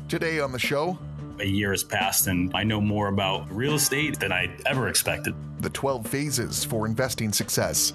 Today on the show, a year has passed and I know more about real estate than I ever expected. The 12 phases for investing success.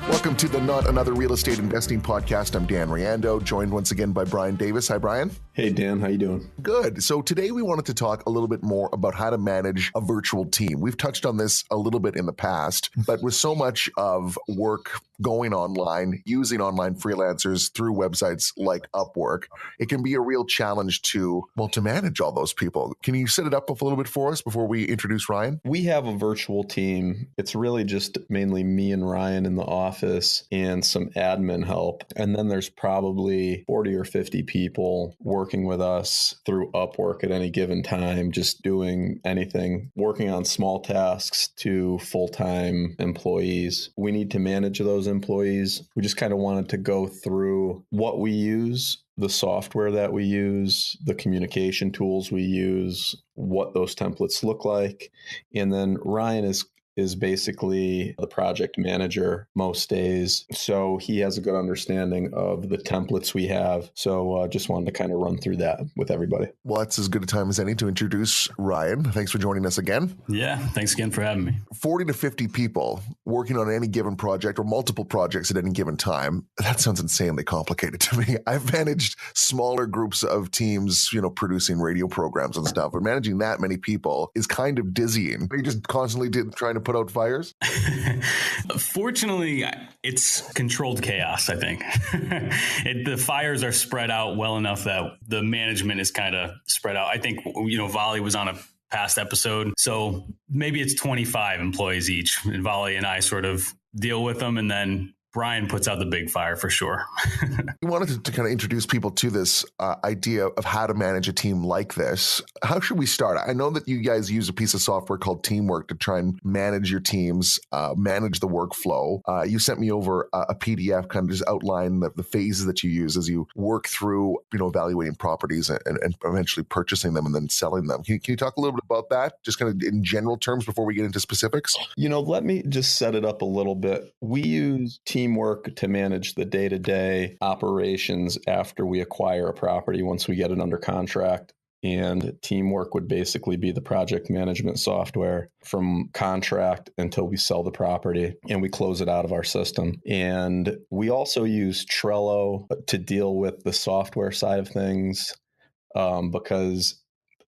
Welcome to the Not Another Real Estate Investing Podcast. I'm Dan Riendeau, joined once again by Brian Davis. Hi, Brian. Hey, Dan. How you doing? Good. So today we wanted to talk a little bit more about how to manage a virtual team. We've touched on this a little bit in the past, but with so much of work going online, using online freelancers through websites like Upwork, it can be a real challenge to manage all those people. Can you set it up a little bit for us before we introduce Ryan? We have a virtual team. It's really just mainly me and Ryan in the office and some admin help. And then there's probably 40 or 50 people working with us through Upwork at any given time, just doing anything, working on small tasks to full-time employees. We need to manage those employees. We just kind of wanted to go through what we use, the software that we use, the communication tools we use, what those templates look like. And then Ryan is basically the project manager most days. So he has a good understanding of the templates we have. So just wanted to kind of run through that with everybody. Well, that's as good a time as any to introduce Ryan. Thanks for joining us again. Yeah, thanks again for having me. 40 to 50 people working on any given project or multiple projects at any given time. That sounds insanely complicated to me. I've managed smaller groups of teams, producing radio programs and stuff, but managing that many people is kind of dizzying. Are you just constantly trying to put out fires? Fortunately, it's controlled chaos, I think. The fires are spread out well enough that the management is kind of spread out. I think, Volley was on a past episode, so maybe it's 25 employees each, and Volley and I sort of deal with them, and then Brian puts out the big fire for sure. We wanted to kind of introduce people to this idea of how to manage a team like this. How should we start? I know that you guys use a piece of software called Teamwork to try and manage your teams, manage the workflow. You sent me over a PDF kind of just outline the phases that you use as you work through, evaluating properties and eventually purchasing them and then selling them. Can you talk a little bit about that, just kind of in general terms before we get into specifics? Let me just set it up a little bit. We use Teamwork to manage the day-to-day operations after we acquire a property once we get it under contract. And Teamwork would basically be the project management software from contract until we sell the property and we close it out of our system. And we also use Trello to deal with the software side of things because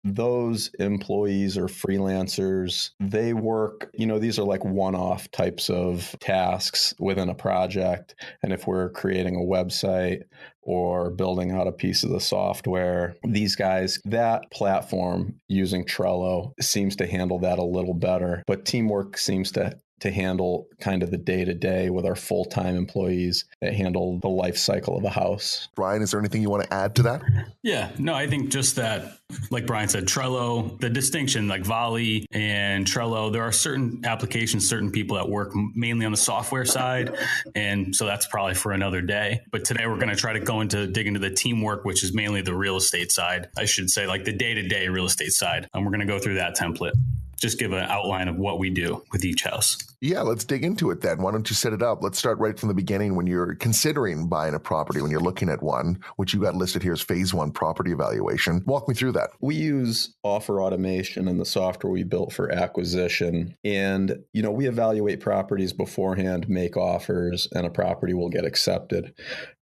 those employees or freelancers, they work, these are like one-off types of tasks within a project. And if we're creating a website or building out a piece of the software, these guys, that platform using Trello seems to handle that a little better. But Teamwork seems to handle kind of the day-to-day with our full-time employees that handle the life cycle of a house. Brian, is there anything you want to add to that? Yeah, no, I think just that, like Brian said, Trello, the distinction like Volley and Trello, there are certain applications, certain people that work mainly on the software side. And so that's probably for another day. But today we're going to try to dig into the Teamwork, which is mainly the real estate side. I should say like the day-to-day real estate side. And we're going to go through that template. Just give an outline of what we do with each house. Yeah, let's dig into it then. Why don't you set it up? Let's start right from the beginning when you're considering buying a property, when you're looking at one, which you got listed here as phase 1 property evaluation. Walk me through that. We use Offer Automation and the software we built for acquisition. And, we evaluate properties beforehand, make offers, and a property will get accepted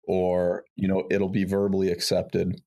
or, it'll be verbally accepted.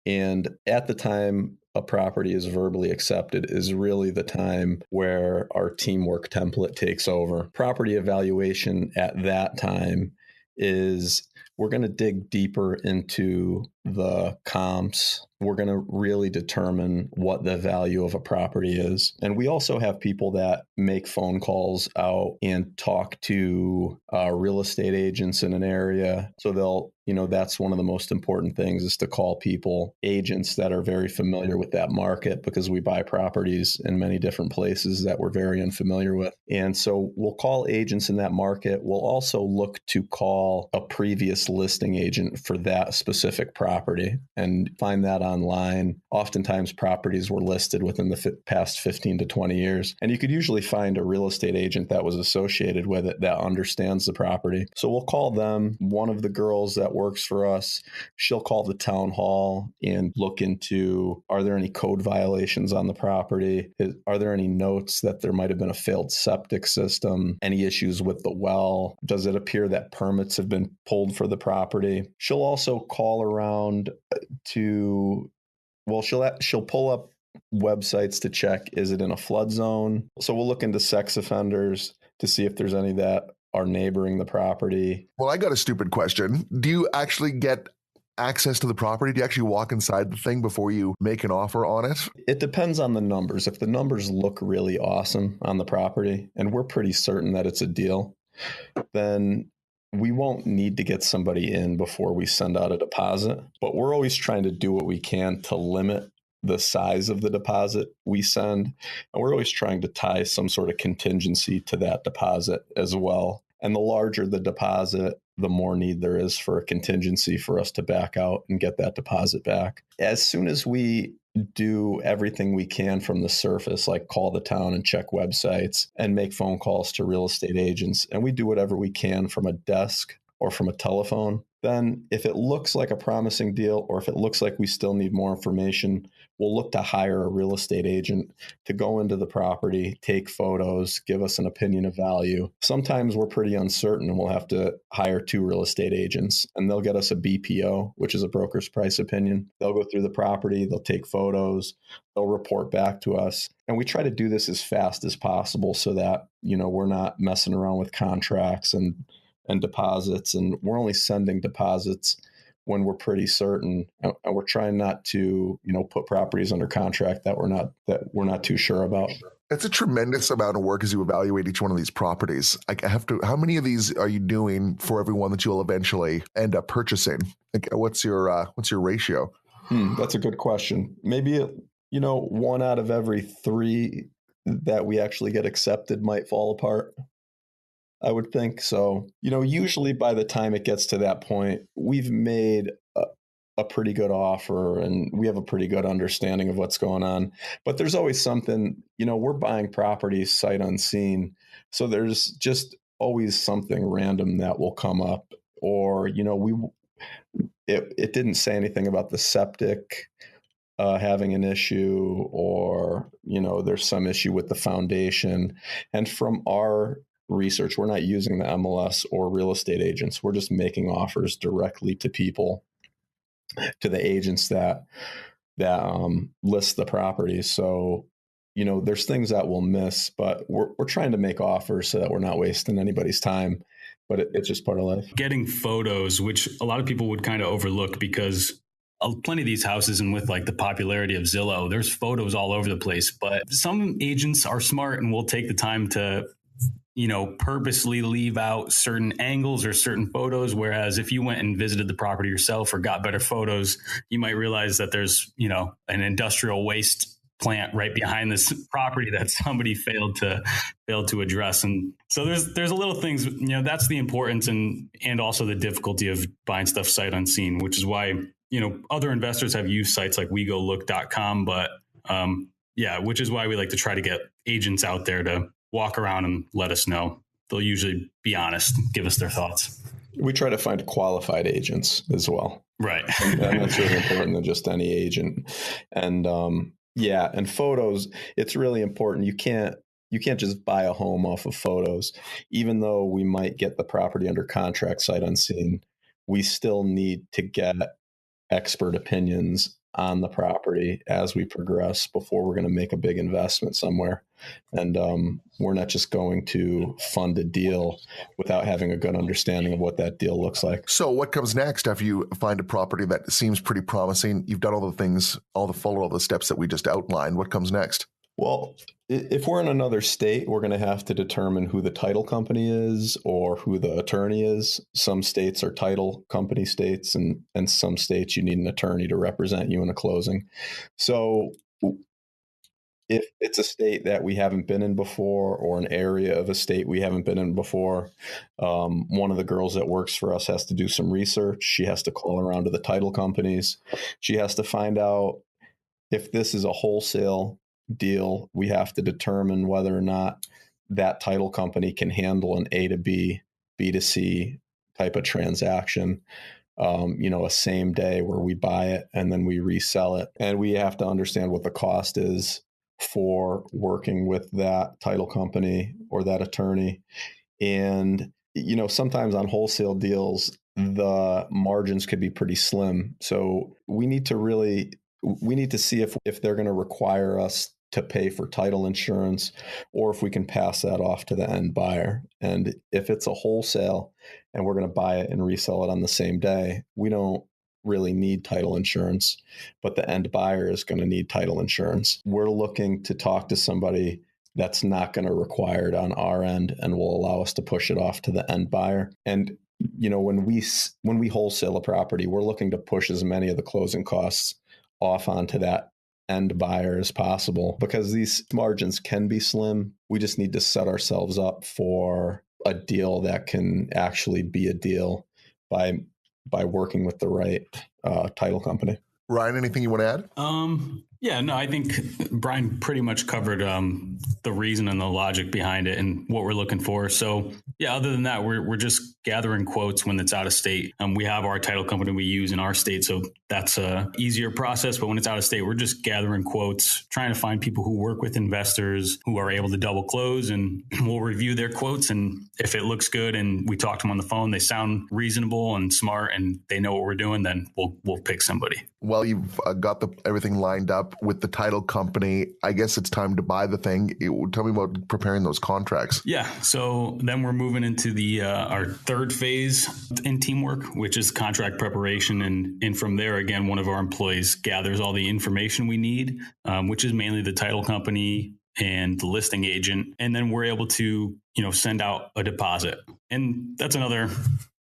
And at the time a property is verbally accepted is really the time where our Teamwork template takes over. Property evaluation at that time is we're going to dig deeper into the comps. We're going to really determine what the value of a property is. And we also have people that make phone calls out and talk to real estate agents in an area. So they'll, that's one of the most important things is to call people, agents that are very familiar with that market because we buy properties in many different places that we're very unfamiliar with. And so we'll call agents in that market. We'll also look to call a previous listing agent for that specific property, and find that online. Oftentimes properties were listed within the past 15 to 20 years. And you could usually find a real estate agent that was associated with it that understands the property. So we'll call them. One of the girls that works for us, she'll call the town hall and look into, are there any code violations on the property? Are there any notes that there might have been a failed septic system? Any issues with the well? Does it appear that permits have been pulled for the property? She'll also call around to, well, she'll pull up websites to check, is it in a flood zone? So we'll look into sex offenders to see if there's any that are neighboring the property. Well, I got a stupid question. Do you actually get access to the property? Do you actually walk inside the thing before you make an offer on it? It depends on the numbers. If the numbers look really awesome on the property and we're pretty certain that it's a deal, then we won't need to get somebody in before we send out a deposit. But we're always trying to do what we can to limit the size of the deposit we send. And we're always trying to tie some sort of contingency to that deposit as well. And the larger the deposit, the more need there is for a contingency for us to back out and get that deposit back. As soon as we do everything we can from the surface, like call the town and check websites and make phone calls to real estate agents, and we do whatever we can from a desk or from a telephone, then if it looks like a promising deal or if it looks like we still need more information, we'll look to hire a real estate agent to go into the property, take photos, give us an opinion of value. Sometimes we're pretty uncertain and we'll have to hire 2 real estate agents, and they'll get us a BPO, which is a broker's price opinion. They'll go through the property, they'll take photos, they'll report back to us. And we try to do this as fast as possible so that, we're not messing around with contracts and deposits, and we're only sending deposits when we're pretty certain, and we're trying not to, put properties under contract that we're not too sure about. It's a tremendous amount of work as you evaluate each one of these properties. How many of these are you doing for every one that you'll eventually end up purchasing? What's your ratio? That's a good question. Maybe, 1 out of every 3 that we actually get accepted might fall apart, I would think. So, usually by the time it gets to that point, we've made a pretty good offer and we have a pretty good understanding of what's going on. But there's always something, we're buying properties sight unseen. So there's just always something random that will come up. Or, it didn't say anything about the septic having an issue, or, there's some issue with the foundation. And from our research, we're not using the MLS or real estate agents. We're just making offers directly to people, to the agents that list the property. So, there's things that we'll miss, but we're trying to make offers so that we're not wasting anybody's time. But it's just part of life. Getting photos, which a lot of people would kind of overlook, because plenty of these houses, and with like the popularity of Zillow, there's photos all over the place. But some agents are smart and will take the time to purposely leave out certain angles or certain photos. Whereas if you went and visited the property yourself or got better photos, you might realize that there's, an industrial waste plant right behind this property that somebody failed to address. And so there's a little things, that's the importance and also the difficulty of buying stuff sight unseen, which is why, other investors have used sites like wegolook.com, but which is why we like to try to get agents out there to walk around and let us know. They'll usually be honest, give us their thoughts. We try to find qualified agents as well. Right. And that's really important than just any agent. And and photos, it's really important. You can't just buy a home off of photos. Even though we might get the property under contract sight unseen, we still need to get expert opinions on the property as we progress before we're going to make a big investment somewhere. And we're not just going to fund a deal without having a good understanding of what that deal looks like. So what comes next after you find a property that seems pretty promising? You've done all the things, all the steps that we just outlined. What comes next? Well, if we're in another state, we're going to have to determine who the title company is or who the attorney is. Some states are title company states, and some states you need an attorney to represent you in a closing. So if it's a state that we haven't been in before or an area of a state we haven't been in before, one of the girls that works for us has to do some research. She has to call around to the title companies. She has to find out if this is a wholesale deal. We have to determine whether or not that title company can handle an A to B, B to C type of transaction. A same day where we buy it and then we resell it. And we have to understand what the cost is for working with that title company or that attorney. And, sometimes on wholesale deals, the margins could be pretty slim. So we need to see if they're going to require us to pay for title insurance, or if we can pass that off to the end buyer. And if it's a wholesale and we're going to buy it and resell it on the same day, we don't really need title insurance, but the end buyer is going to need title insurance. We're looking to talk to somebody that's not going to require it on our end and will allow us to push it off to the end buyer. And when we wholesale a property, we're looking to push as many of the closing costs off onto that end buyer as possible, because these margins can be slim. We just need to set ourselves up for a deal that can actually be a deal by working with the right title company. Ryan, anything you want to add? Yeah, no, I think Brian pretty much covered the reason and the logic behind it and what we're looking for. So yeah, other than that, we're just gathering quotes when it's out of state. We have our title company we use in our state, so that's a easier process. But when it's out of state, we're just gathering quotes, trying to find people who work with investors who are able to double close, and we'll review their quotes. And if it looks good and we talk to them on the phone, they sound reasonable and smart and they know what we're doing, then we'll pick somebody. Well, you've got everything lined up with the title company. I guess it's time to buy the thing. Tell me about preparing those contracts. Yeah. So then we're moving into the our third phase in Teamwork, which is contract preparation. And from there, again, one of our employees gathers all the information we need, which is mainly the title company and the listing agent. And then we're able to, send out a deposit. And that's another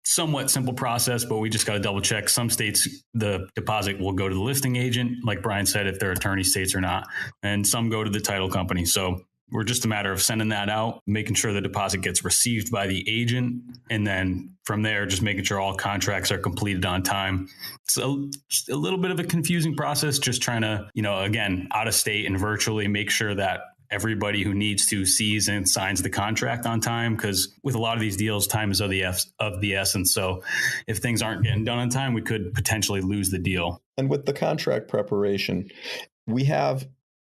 somewhat simple process, but we just got to double check. Some states, the deposit will go to the listing agent, like Brian said, if they're attorney states or not, and some go to the title company. So we're just a matter of sending that out, making sure the deposit gets received by the agent, and then from there, just making sure all contracts are completed on time. So just a little bit of a confusing process, just trying to, again, out of state and virtually make sure that everybody who needs to sees and signs the contract on time, because with a lot of these deals, time is of the essence. So if things aren't getting done on time, we could potentially lose the deal. And with the contract preparation,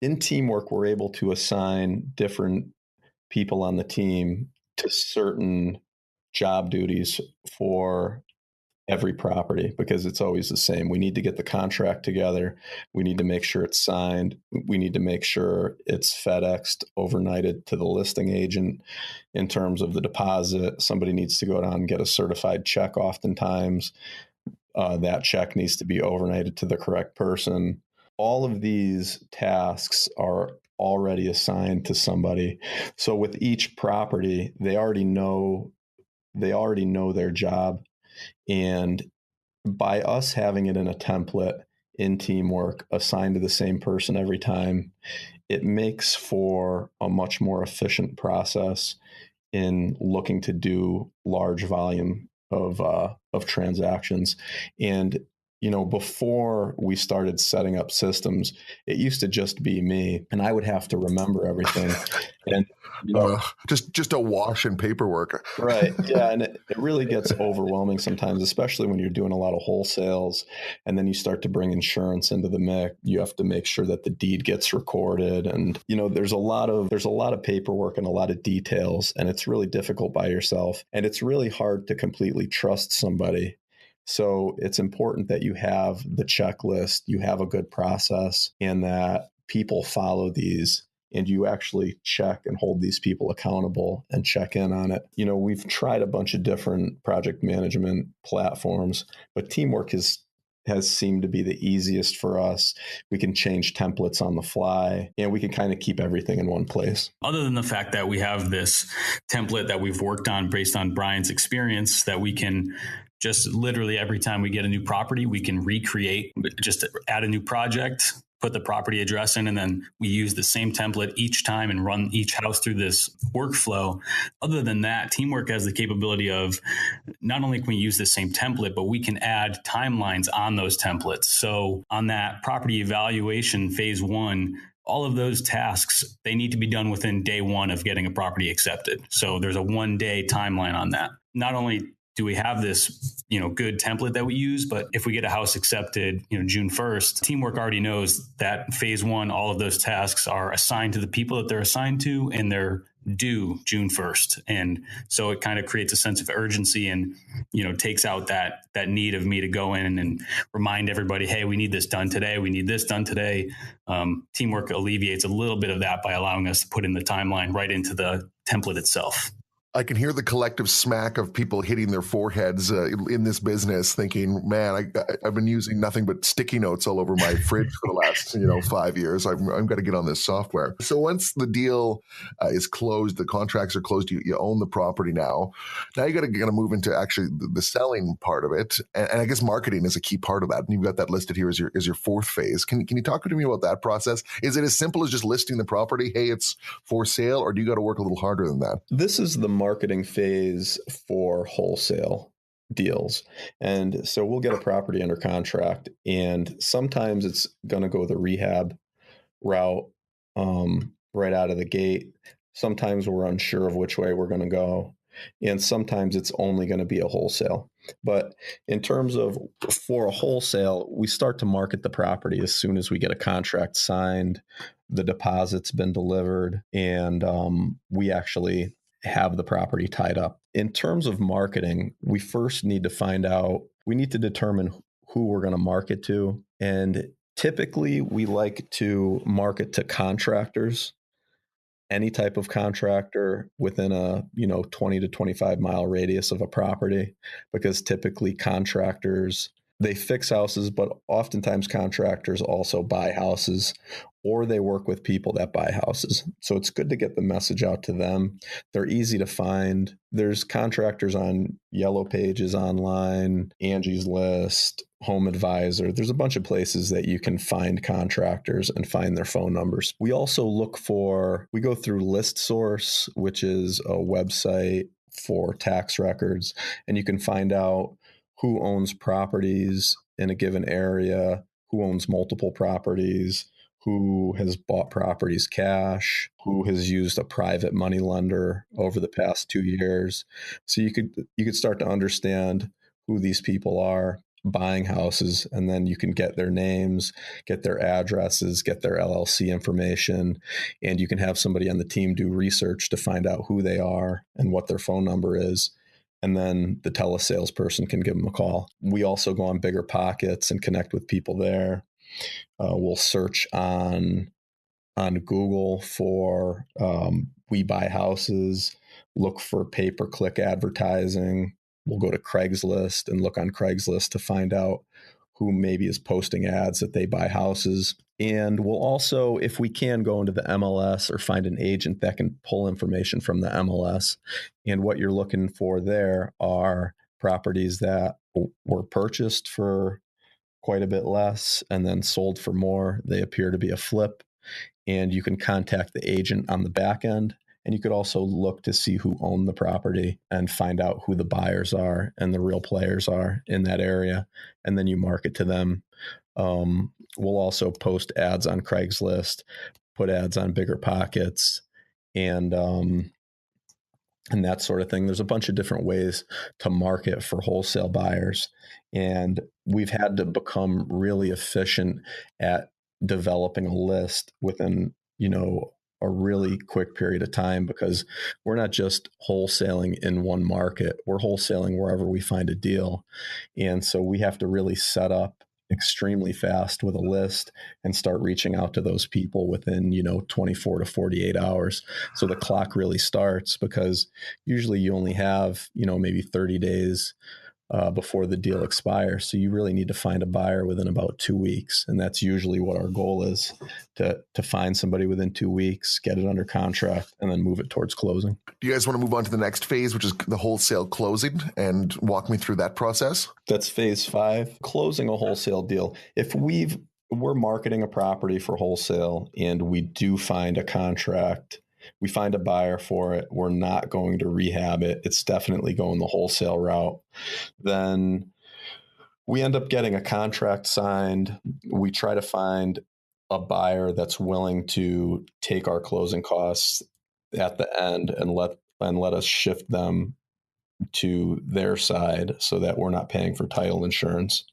in Teamwork, we're able to assign different people on the team to certain job duties for every property, because it's always the same. We need to get the contract together. We need to make sure it's signed. We need to make sure it's FedExed, overnighted to the listing agent in terms of the deposit. Somebody needs to go down and get a certified check oftentimes. That check needs to be overnighted to the correct person. All of these tasks are already assigned to somebody. So with each property, they already know their job. And by us having it in a template in Teamwork assigned to the same person every time, it makes for a much more efficient process in looking to do large volume of transactions. And before we started setting up systems, it used to just be me, and I would have to remember everything. And just a wash in paperwork. Right. Yeah. And it really gets overwhelming sometimes, especially when you're doing a lot of wholesales and then you start to bring insurance into the mix. You have to make sure that the deed gets recorded. And, there's a lot of paperwork and a lot of details, and it's really difficult by yourself. And it's really hard to completely trust somebody. So it's important that you have the checklist, you have a good process, and that people follow these. And you actually check and hold these people accountable and check in on it. We've tried a bunch of different project management platforms, but Teamwork has seemed to be the easiest for us. We can change templates on the fly, and we can kind of keep everything in one place. Other than the fact that we have this template that we've worked on based on Brian's experience, that we can just literally every time we get a new property, we can recreate, just add a new project, put the property address in, and then we use the same template each time and run each house through this workflow. Other than that, Teamwork has the capability of not only can we use the same template, but we can add timelines on those templates. So on that property evaluation phase 1, all of those tasks, they need to be done within day 1 of getting a property accepted. So there's a 1-day timeline on that. Not only do we have this, good template that we use, but if we get a house accepted, June 1st, Teamwork already knows that phase 1, all of those tasks are assigned to the people that they're assigned to, and they're due June 1st. And so it kind of creates a sense of urgency and, takes out that need of me to go in and remind everybody, hey, we need this done today. We need this done today. Teamwork alleviates a little bit of that by allowing us to put in the timeline right into the template itself. I can hear the collective smack of people hitting their foreheads in this business thinking, man, I've been using nothing but sticky notes all over my fridge for the last 5 years. I've got to get on this software. So once the deal is closed, the contracts are closed, you own the property now. Now you got to move into actually the selling part of it. And I guess marketing is a key part of that. And you've got that listed here as your 4th phase. Can you talk to me about that process? Is it as simple as just listing the property? Hey, it's for sale, or do you got to work a little harder than that? This is the marketing phase for wholesale deals. And so we'll get a property under contract, and sometimes it's going to go the rehab route right out of the gate. Sometimes we're unsure of which way we're going to go. And sometimes it's only going to be a wholesale. But in terms of for a wholesale, we start to market the property as soon as we get a contract signed, the deposit's been delivered, and we actually have the property tied up. In terms of marketing, we first need to determine who we're going to market to. And typically we like to market to contractors, any type of contractor within a 20 to 25 mile radius of a property, because typically contractors, they fix houses, but oftentimes contractors also buy houses, or they work with people that buy houses. So it's good to get the message out to them. They're easy to find. There's contractors on Yellow Pages online, Angie's List, Home Advisor. There's a bunch of places that you can find contractors and find their phone numbers. We also we go through ListSource, which is a website for tax records, and you can find out who owns properties in a given area, who owns multiple properties, who has bought properties cash, who has used a private money lender over the past 2 years. So you could start to understand who these people are buying houses, and then you can get their names, get their addresses, get their LLC information, and you can have somebody on the team do research to find out who they are and what their phone number is. And then the telesalesperson can give them a call. We also go on Bigger Pockets and connect with people there. We'll search on Google for We Buy Houses, look for pay-per-click advertising. We'll go to Craigslist and look on Craigslist to find out who maybe is posting ads that they buy houses. And we'll also, if we can, go into the MLS or find an agent that can pull information from the MLS. And what you're looking for there are properties that were purchased for quite a bit less and then sold for more. They appear to be a flip. And you can contact the agent on the back end. And you could also look to see who owned the property and find out who the buyers are and the real players are in that area. And then you market to them. We'll also post ads on Craigslist, put ads on Bigger Pockets, and that sort of thing. There's a bunch of different ways to market for wholesale buyers. And we've had to become really efficient at developing a list within, a really quick period of time, because we're not just wholesaling in one market. We're wholesaling wherever we find a deal. And so we have to really set up extremely fast with a list and start reaching out to those people within, 24 to 48 hours. So the clock really starts, because usually you only have, maybe 30 days before the deal expires. So you really need to find a buyer within about 2 weeks. And that's usually what our goal is, to find somebody within 2 weeks, get it under contract, and then move it towards closing. Do you guys want to move on to the next phase, which is the wholesale closing, and walk me through that process? That's phase 5, closing a wholesale deal. If we've we're marketing a property for wholesale and we do find a contract, we find a buyer for it, we're not going to rehab it, it's definitely going the wholesale route, then we end up getting a contract signed. We try to find a buyer that's willing to take our closing costs at the end and let us shift them to their side so that we're not paying for title insurance.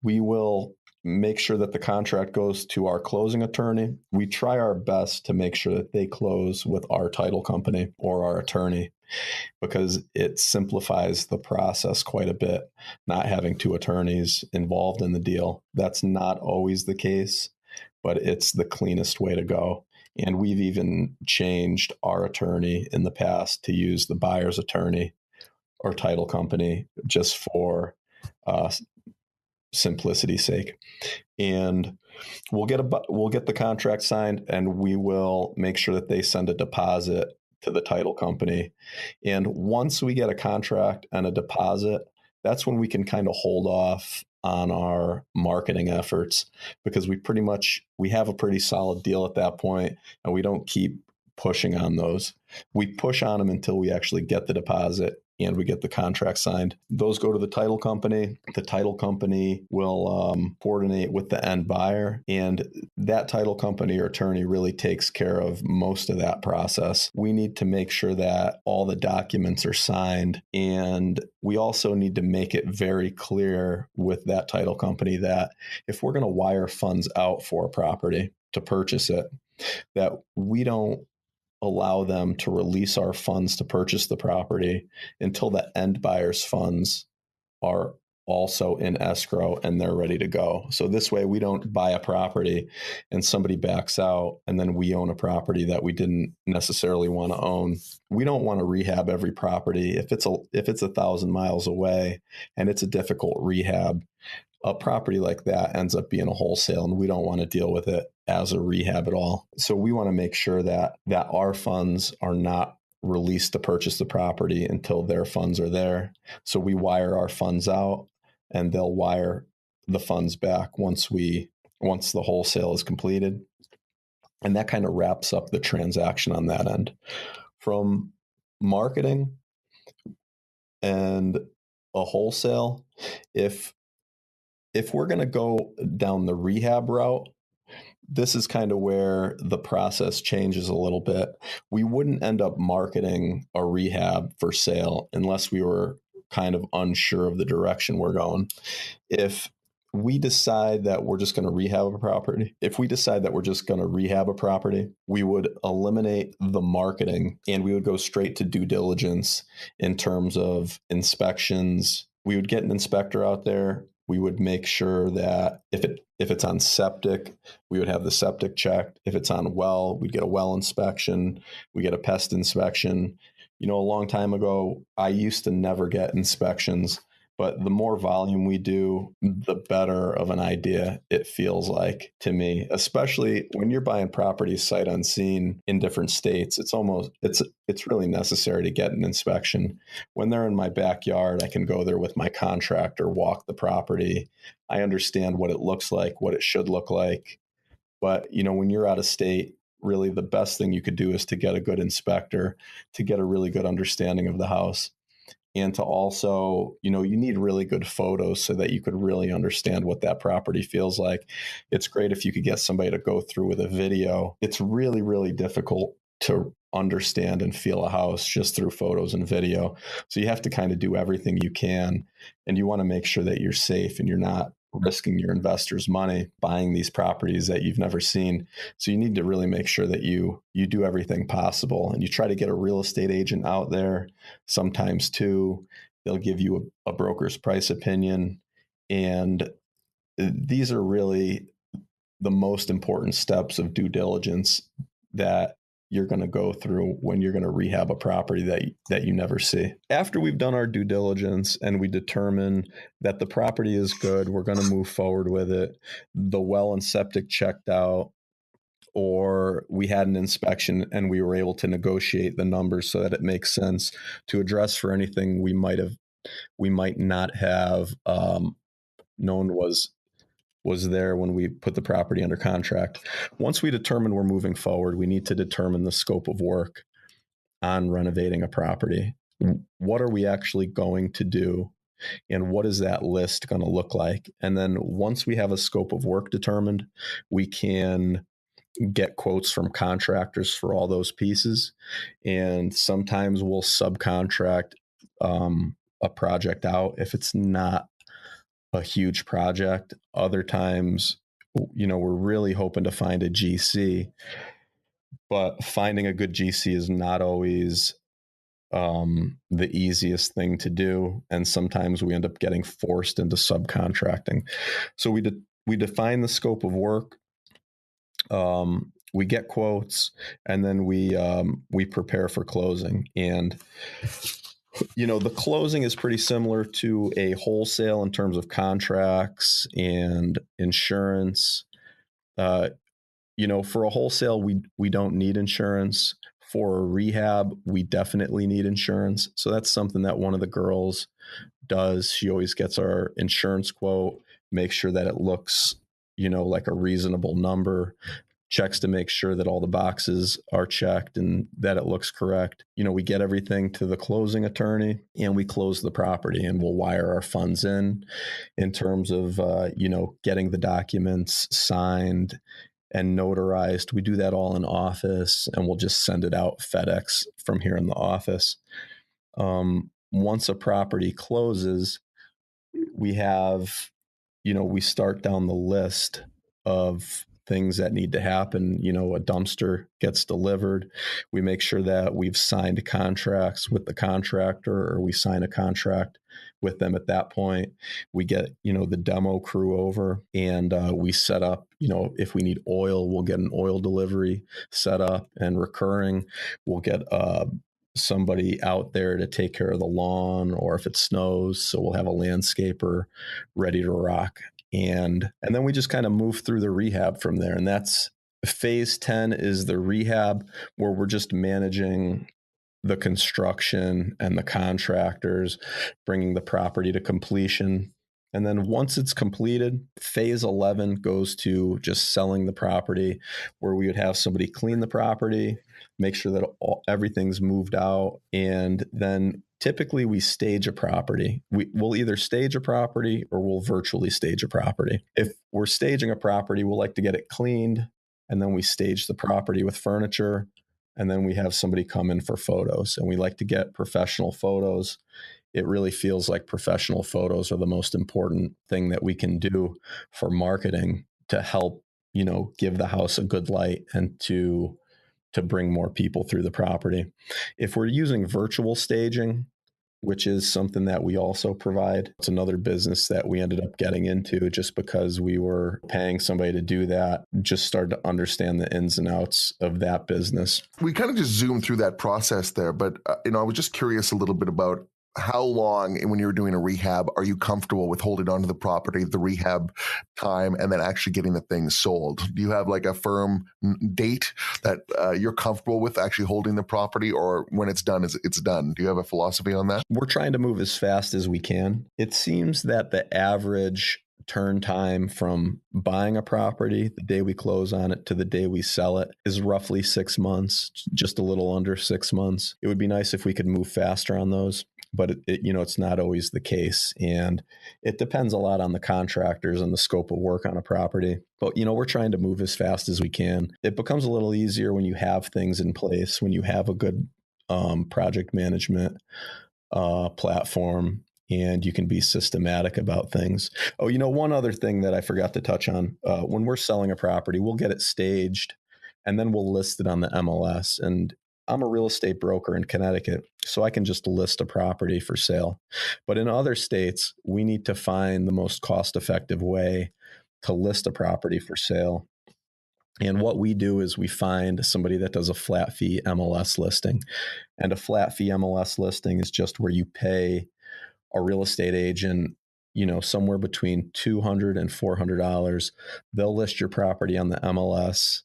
We will make sure that the contract goes to our closing attorney. We try our best to make sure that they close with our title company or our attorney, because it simplifies the process quite a bit, not having two attorneys involved in the deal. That's not always the case, but it's the cleanest way to go. And we've even changed our attorney in the past to use the buyer's attorney or title company just for simplicity's sake. And we'll get the contract signed, and we will make sure that they send a deposit to the title company. And once we get a contract and a deposit, that's when we can kind of hold off on our marketing efforts, because we have a pretty solid deal at that point, and we don't keep pushing on those. We push on them until we actually get the deposit and we get the contract signed. Those go to the title company. The title company will coordinate with the end buyer, and that title company or attorney really takes care of most of that process. We need to make sure that all the documents are signed, and we also need to make it very clear with that title company that if we're going to wire funds out for a property to purchase it, that we don't allow them to release our funds to purchase the property until the end buyer's funds are also in escrow and they're ready to go. So this way we don't buy a property and somebody backs out and then we own a property that we didn't necessarily want to own. We don't want to rehab every property. If it's 1,000 miles away and it's a difficult rehab, a property like that ends up being a wholesale, and we don't want to deal with it as a rehab at all. So we want to make sure that our funds are not released to purchase the property until their funds are there. So we wire our funds out, and they'll wire the funds back once the wholesale is completed. And that kind of wraps up the transaction on that end. From marketing and a wholesale, if we're going to go down the rehab route, this is kind of where the process changes a little bit. We wouldn't end up marketing a rehab for sale unless we were kind of unsure of the direction we're going. If we decide that we're just going to rehab a property, we would eliminate the marketing and we would go straight to due diligence in terms of inspections. We would get an inspector out there. We would make sure that if it's on septic, we would have the septic checked. If it's on well, we'd get a well inspection. We get a pest inspection. A long time ago, I used to never get inspections, but the more volume we do, the better of an idea it feels like to me, especially when you're buying properties sight unseen in different states. It's really necessary to get an inspection. When they're in my backyard, I can go there with my contractor, walk the property. I understand what it looks like, what it should look like. But, when you're out of state, really the best thing you could do is to get a good inspector to get a really good understanding of the house. And to also, you need really good photos so that you could really understand what that property feels like. It's great if you could get somebody to go through with a video. It's really, really difficult to understand and feel a house just through photos and video. So you have to kind of do everything you can, and you want to make sure that you're safe and you're not risking your investors' money buying these properties that you've never seen. So you need to really make sure that you do everything possible, and you try to get a real estate agent out there. Sometimes too, they'll give you a broker's price opinion. And these are really the most important steps of due diligence that you're going to go through when you're going to rehab a property that you never see. After we've done our due diligence and we determine that the property is good, we're going to move forward with it. The well and septic checked out, or we had an inspection and we were able to negotiate the numbers so that it makes sense to address for anything we might not have known was was there when we put the property under contract. Once we determine we're moving forward, we need to determine the scope of work on renovating a property. What are we actually going to do? And what is that list going to look like? And then once we have a scope of work determined, we can get quotes from contractors for all those pieces. And sometimes we'll subcontract a project out if it's not a huge project. Other times, we're really hoping to find a GC, but finding a good GC is not always the easiest thing to do. And sometimes we end up getting forced into subcontracting. So we define the scope of work. We get quotes, and then we prepare for closing. And the closing is pretty similar to a wholesale in terms of contracts and insurance. For a wholesale, we don't need insurance. For a rehab, we definitely need insurance. So that's something that one of the girls does. She always gets our insurance quote, makes sure that it looks, like a reasonable number, checks to make sure that all the boxes are checked and that it looks correct. We get everything to the closing attorney and we close the property, and we'll wire our funds in terms of, getting the documents signed and notarized. We do that all in office, and we'll just send it out FedEx from here in the office. Once a property closes, we have, we start down the list of things that need to happen. A dumpster gets delivered. We make sure that we've signed contracts with the contractor, or we sign a contract with them at that point. We get, the demo crew over, and we set up, if we need oil, we'll get an oil delivery set up and recurring. We'll get somebody out there to take care of the lawn, or if it snows, so we'll have a landscaper ready to rock. And then we just kind of move through the rehab from there. And that's phase 10 is the rehab, where we're just managing the construction and the contractors, bringing the property to completion. And then once it's completed, phase 11 goes to just selling the property, where we would have somebody clean the property, make sure that everything's moved out. And then typically we stage a property. We'll either stage a property or we'll virtually stage a property. If we're staging a property, we'll like to get it cleaned, and then we stage the property with furniture. And then we have somebody come in for photos, and we like to get professional photos. It really feels like professional photos are the most important thing that we can do for marketing to help, give the house a good light and to bring more people through the property. If we're using virtual staging, which is something that we also provide, it's another business that we ended up getting into just because we were paying somebody to do that, just started to understand the ins and outs of that business. We kind of just zoomed through that process there, but I was just curious a little bit about how long, when you were doing a rehab, are you comfortable with holding onto the property, the rehab time, and then actually getting the thing sold? Do you have like a firm date that you're comfortable with actually holding the property, or when it's done, it's done? Do you have a philosophy on that? We're trying to move as fast as we can. It seems that the average turn time from buying a property, the day we close on it, to the day we sell it is roughly 6 months, just a little under 6 months. It would be nice if we could move faster on those, but it's not always the case. And it depends a lot on the contractors and the scope of work on a property. But, we're trying to move as fast as we can. It becomes a little easier when you have things in place, when you have a good project management platform, and you can be systematic about things. Oh, one other thing that I forgot to touch on, when we're selling a property, we'll get it staged and then we'll list it on the MLS. And I'm a real estate broker in Connecticut, so I can just list a property for sale. But in other states, we need to find the most cost-effective way to list a property for sale. And what we do is we find somebody that does a flat fee MLS listing. And a flat fee MLS listing is just where you pay a real estate agent, somewhere between $200 and $400. They'll list your property on the MLS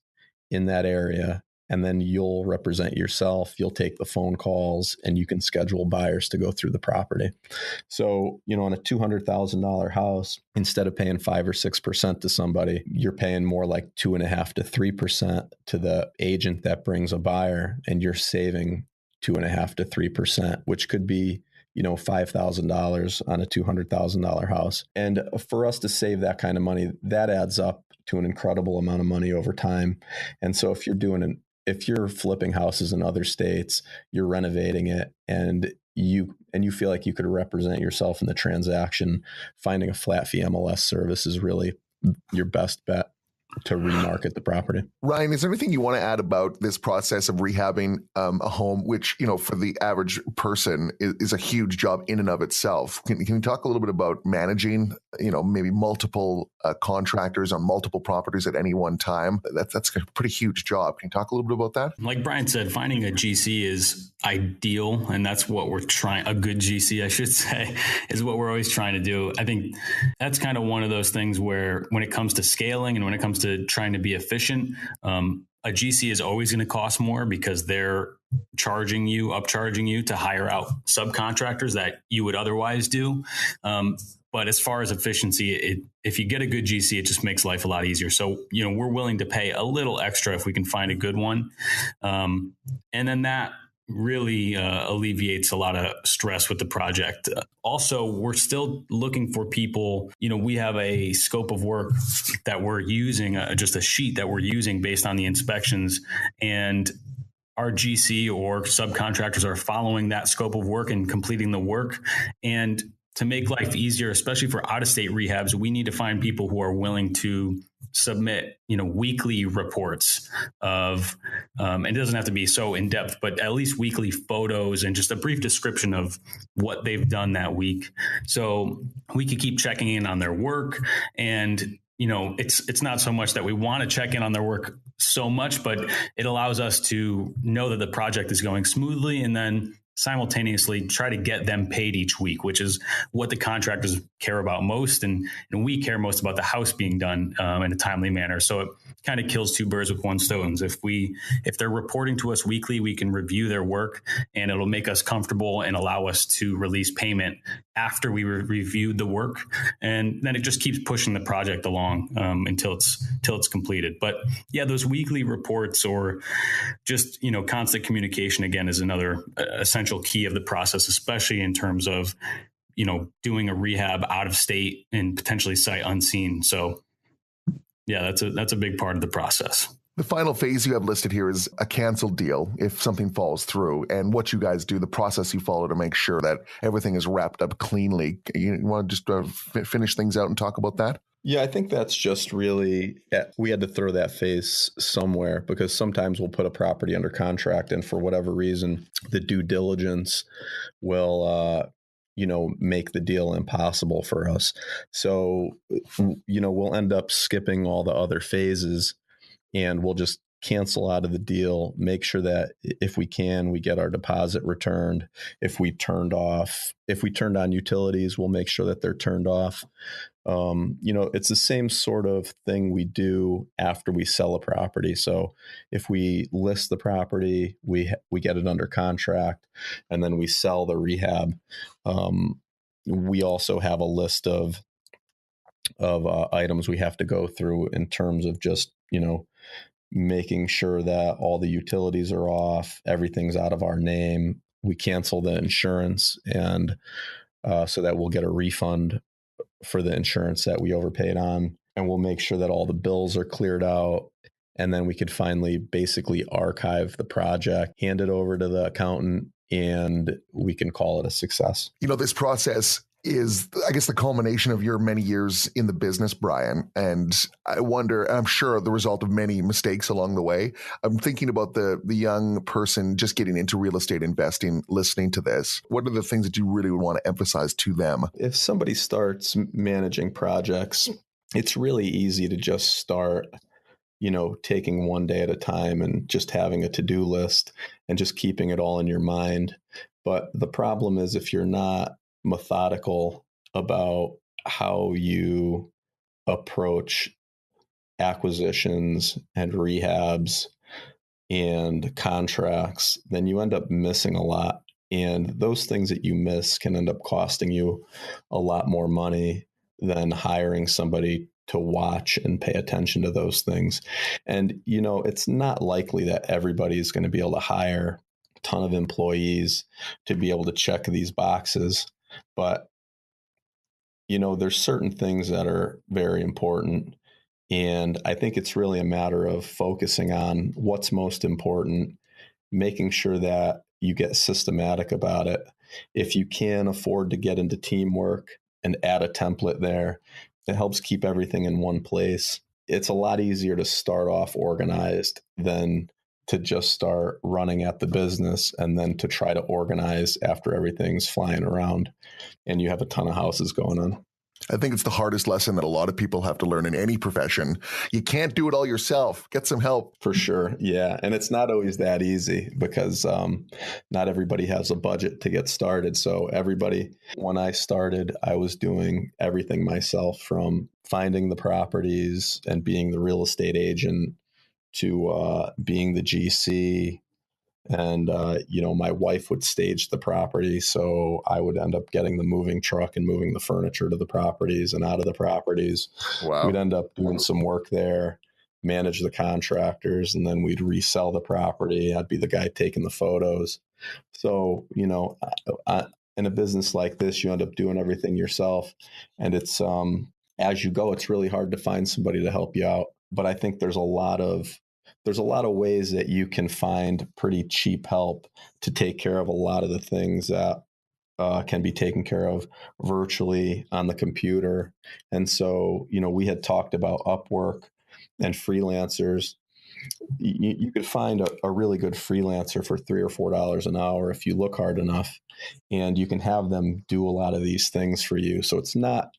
in that area. and then you'll represent yourself. You'll take the phone calls, and you can schedule buyers to go through the property. So, on a $200,000 house, instead of paying 5 or 6% to somebody, you're paying more like 2.5 to 3% to the agent that brings a buyer, and you're saving 2.5 to 3%, which could be $5,000 on a $200,000 house. And for us to save that kind of money, that adds up to an incredible amount of money over time. And so if you're flipping houses in other states, you're renovating it, and you feel like you could represent yourself in the transaction, finding a flat fee MLS service is really your best bet to remarket the property. Ryan, is there anything you want to add about this process of rehabbing a home, which, for the average person is a huge job in and of itself? Can you talk a little bit about managing, maybe multiple contractors on multiple properties at any one time? That's a pretty huge job. Can you talk a little bit about that? Like Brian said, finding a GC is ideal, and that's what we're trying. A good GC, I should say, is what we're always trying to do. I think that's kind of one of those things where when it comes to scaling and when it comes to trying to be efficient, a GC is always going to cost more because they're upcharging you to hire out subcontractors that you would otherwise do. But as far as efficiency, if you get a good GC, it just makes life a lot easier. So, we're willing to pay a little extra if we can find a good one. And then that really alleviates a lot of stress with the project. Also, we're still looking for people. We have a scope of work that we're using, just a sheet that we're using based on the inspections, and our GC or subcontractors are following that scope of work and completing the work. And to make life easier, especially for out-of-state rehabs, we need to find people who are willing to submit, weekly reports of, and it doesn't have to be so in depth, but at least weekly photos and just a brief description of what they've done that week. So we could keep checking in on their work. And, it's not so much that we want to check in on their work so much, but it allows us to know that the project is going smoothly, and then simultaneously try to get them paid each week, which is what the contractors care about most. And we care most about the house being done in a timely manner. So it kind of kills two birds with one stone. If they're reporting to us weekly, we can review their work, and it'll make us comfortable and allow us to release payment after we reviewed the work. And then it just keeps pushing the project along until it's completed. But yeah, those weekly reports or just, constant communication, again, is another essential key of the process, especially in terms of, doing a rehab out of state and potentially sight unseen. So yeah, that's a big part of the process. The final phase you have listed here is a canceled deal if something falls through, and what you guys do, the process you follow to make sure that everything is wrapped up cleanly. You want to just finish things out and talk about that? Yeah, I think that's just really, we had to throw that phase somewhere, because sometimes we'll put a property under contract, and for whatever reason, the due diligence will, make the deal impossible for us. So, we'll end up skipping all the other phases, and we'll just cancel out of the deal, make sure that if we can, we get our deposit returned. If we turned on utilities, we'll make sure that they're turned off. It's the same sort of thing we do after we sell a property. So if we list the property, we get it under contract, and then we sell the rehab. We also have a list of items we have to go through in terms of just, making sure that all the utilities are off, everything's out of our name. We cancel the insurance, and so that we'll get a refund for the insurance that we overpaid on, and we'll make sure that all the bills are cleared out. And then we could finally basically archive the project, hand it over to the accountant, and we can call it a success. This process is, I guess, the culmination of your many years in the business, Brian. And I wonder, I'm sure the result of many mistakes along the way. I'm thinking about the young person just getting into real estate investing, listening to this. What are the things that you really would want to emphasize to them? If somebody starts managing projects, it's really easy to just start, taking one day at a time and just having a to-do list and just keeping it all in your mind. But the problem is, if you're not methodical about how you approach acquisitions and rehabs, and contracts, then you end up missing a lot. And those things that you miss can end up costing you a lot more money than hiring somebody to watch and pay attention to those things. And, it's not likely that everybody is going to be able to hire a ton of employees to be able to check these boxes. But, there's certain things that are very important. And I think it's really a matter of focusing on what's most important, making sure that you get systematic about it. If you can afford to get into teamwork and add a template there, it helps keep everything in one place. It's a lot easier to start off organized than to just start running at the business and then to try to organize after everything's flying around and you have a ton of houses going on. I think it's the hardest lesson that a lot of people have to learn in any profession. You can't do it all yourself. Get some help. For sure. Yeah. And it's not always that easy because not everybody has a budget to get started. So when I started, I was doing everything myself, from finding the properties and being the real estate agent to being the GC. And, my wife would stage the property. So I would end up getting the moving truck and moving the furniture to the properties and out of the properties. Wow. We'd end up doing some work there, manage the contractors, and then we'd resell the property. I'd be the guy taking the photos. So, in a business like this, you end up doing everything yourself. And it's, as you go, it's really hard to find somebody to help you out. But I think there's a lot of ways that you can find pretty cheap help to take care of a lot of the things that can be taken care of virtually on the computer. And so, we had talked about Upwork and freelancers. You could find a really good freelancer for $3 or $4 an hour if you look hard enough, and you can have them do a lot of these things for you. So it's not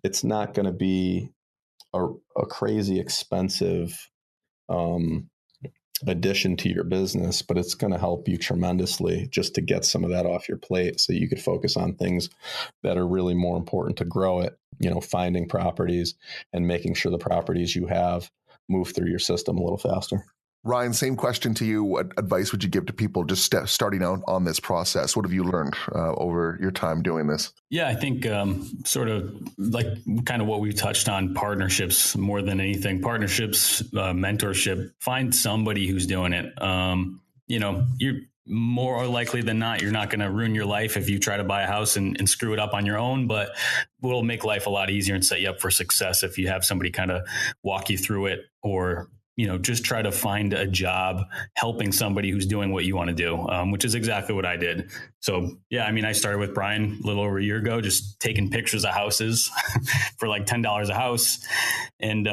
going to be a crazy expensive addition to your business, but it's going to help you tremendously just to get some of that off your plate so you could focus on things that are really more important to grow it, finding properties and making sure the properties you have move through your system a little faster. Ryan, same question to you. What advice would you give to people just starting out on this process? What have you learned over your time doing this? Yeah, I think sort of like kind of what we touched on, partnerships more than anything. Partnerships, mentorship. Find somebody who's doing it. You're more likely than not, you're not going to ruin your life if you try to buy a house and screw it up on your own, but will make life a lot easier and set you up for success if you have somebody kind of walk you through it, or just try to find a job helping somebody who's doing what you want to do, which is exactly what I did. So, yeah, I started with Brian a little over a year ago, just taking pictures of houses for like $10 a house. And,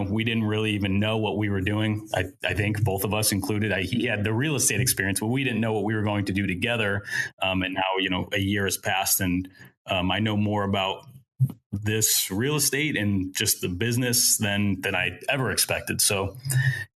we didn't really even know what we were doing. I think both of us included. He had the real estate experience, but we didn't know what we were going to do together. And now, a year has passed and I know more about this real estate and just the business than I ever expected. So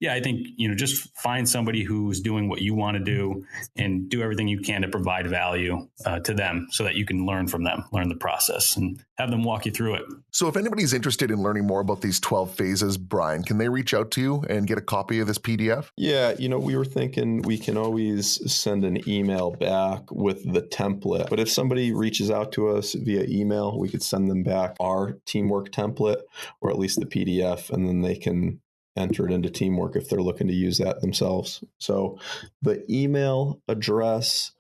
yeah, I think, just find somebody who's doing what you want to do and do everything you can to provide value to them so that you can learn from them, learn the process and have them walk you through it. So if anybody's interested in learning more about these 12 phases, Brian, can they reach out to you and get a copy of this PDF? Yeah, we were thinking we can always send an email back with the template. But if somebody reaches out to us via email, we could send them back our Teamwork template, or at least the PDF, and then they can enter it into Teamwork if they're looking to use that themselves. So the email address,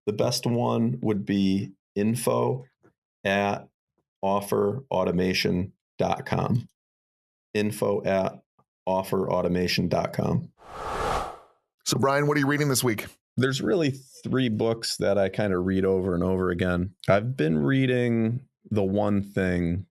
the best one would be info@offerautomation.com. info@offerautomation.com. So Brian, what are you reading this week? There's really 3 books that I kind of read over and over again. I've been reading The One Thing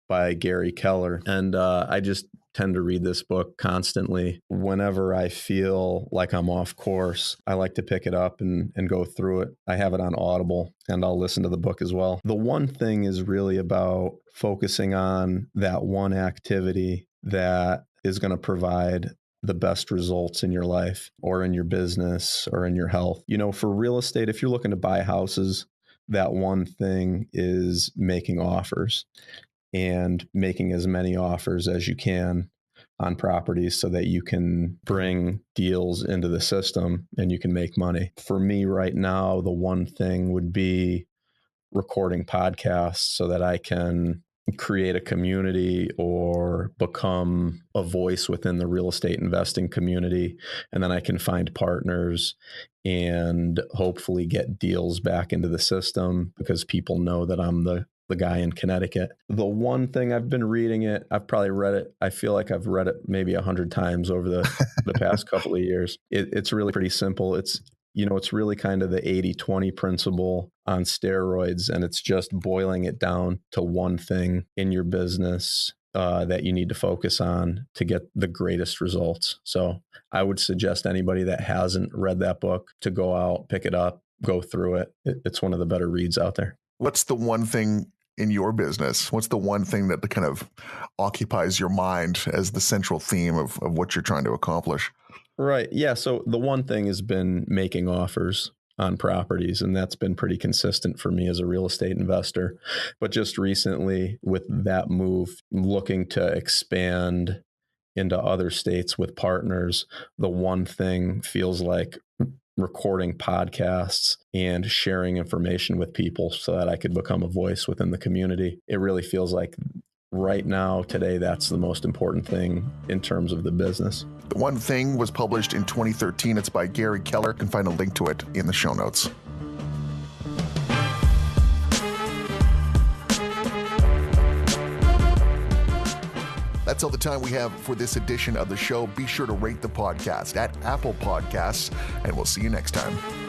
by Gary Keller, and I just tend to read this book constantly. Whenever I feel like I'm off course, I like to pick it up and go through it. I have it on Audible, and I'll listen to the book as well. The One Thing is really about focusing on that one activity that is going to provide the best results in your life or in your business or in your health. For real estate, if you're looking to buy houses, that one thing is making offers and making as many offers as you can on properties so that you can bring deals into the system and you can make money. For me right now, the one thing would be recording podcasts so that I can create a community or become a voice within the real estate investing community. And then I can find partners and hopefully get deals back into the system because people know that I'm the guy in Connecticut. The one thing I've been reading it, I've probably read it. I feel like I've read it maybe 100 times over the past couple of years. It's really pretty simple. It's really kind of the 80-20 principle on steroids, and it's just boiling it down to one thing in your business that you need to focus on to get the greatest results. So I would suggest anybody that hasn't read that book to go out, pick it up, go through it. It's one of the better reads out there. What's the one thing in your business? What's the one thing that kind of occupies your mind as the central theme of what you're trying to accomplish? Right. Yeah. So the one thing has been making offers on properties, and that's been pretty consistent for me as a real estate investor. But just recently, with that move, looking to expand into other states with partners, the one thing feels like recording podcasts and sharing information with people so that I could become a voice within the community. It really feels like right now, today, that's the most important thing in terms of the business. The One Thing was published in 2013. It's by Gary Keller. You can find a link to it in the show notes. That's all the time we have for this edition of the show. Be sure to rate the podcast at Apple Podcasts, and we'll see you next time.